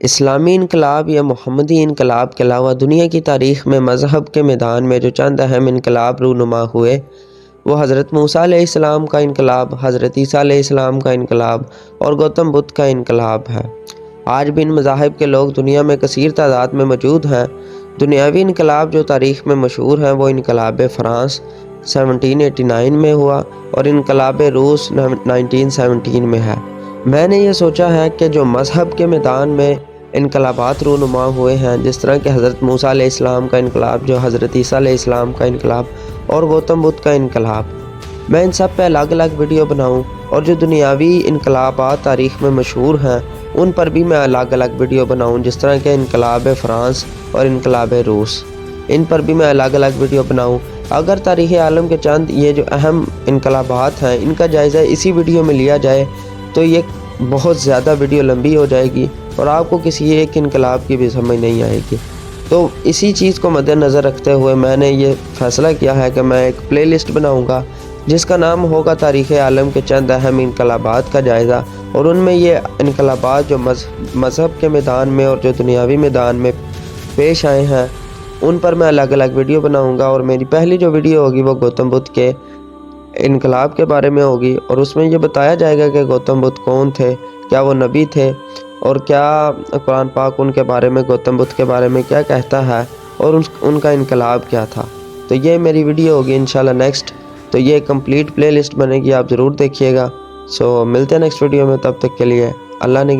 اسلامی انقلاب یا محمدی انقلاب کے علاوہ دنیا کی تاریخ میں مذہب کے میدان میں جو چند اہم انقلاب رونما ہوئے وہ حضرت موسیٰ علیہ السلام کا انقلاب، حضرت عیسیٰ علیہ السلام کا انقلاب اور گوتم بدھ کا انقلاب ہے۔ آج بھی ان مذاہب کے لوگ دنیا میں کثیر تعداد میں موجود ہیں۔ دنیاوی انقلاب جو تاریخ میں مشہور ہیں وہ انقلاب فرانس 1789 میں ہوا اور انقلاب روس 1917 میں ہے۔ میں نے یہ سوچا ہے کہ جو مذہب کے میدان میں انقلابات رونما ہوئے ہیں، جس طرح کہ حضرت موسیٰ علیہ السلام کا انقلاب، جو حضرت عیسیٰ علیہ السلام کا انقلاب اور گوتم بدھ کا انقلاب، میں ان سب پہ الگ الگ ویڈیو بناؤں، اور جو دنیاوی انقلابات تاریخ میں مشہور ہیں ان پر بھی میں الگ الگ ویڈیو بناؤں، جس طرح کہ انقلاب فرانس اور انقلاب روس، ان پر بھی میں الگ الگ ویڈیو بناؤں۔ اگر تاریخ عالم کے چند یہ جو اہم انقلابات ہیں ان کا جائزہ اسی ویڈیو میں لیا جائے تو یہ بہت زیادہ ویڈیو لمبی ہو جائے گی اور آپ کو کسی ایک انقلاب کی بھی سمجھ نہیں آئے گی۔ تو اسی چیز کو مد نظر رکھتے ہوئے میں نے یہ فیصلہ کیا ہے کہ میں ایک پلے لسٹ بناؤں گا جس کا نام ہوگا تاریخ عالم کے چند اہم انقلابات کا جائزہ، اور ان میں یہ انقلابات جو مذہب کے میدان میں اور جو دنیاوی میدان میں پیش آئے ہیں ان پر میں الگ الگ ویڈیو بناؤں گا۔ اور میری پہلی جو ویڈیو ہوگی وہ گوتم بدھ کے انقلاب کے بارے میں ہوگی، اور اس میں یہ بتایا جائے گا کہ گوتم بدھ کون تھے، کیا وہ نبی تھے، اور کیا قرآن پاک ان کے بارے میں، گوتم بدھ کے بارے میں کیا کہتا ہے، اور ان کا انقلاب کیا تھا۔ تو یہ میری ویڈیو ہوگی انشاءاللہ نیکسٹ، تو یہ کمپلیٹ پلے لسٹ بنے گی، آپ ضرور دیکھیے گا۔ سو ملتے ہیں نیکسٹ ویڈیو میں، تب تک کے لیے اللہ نے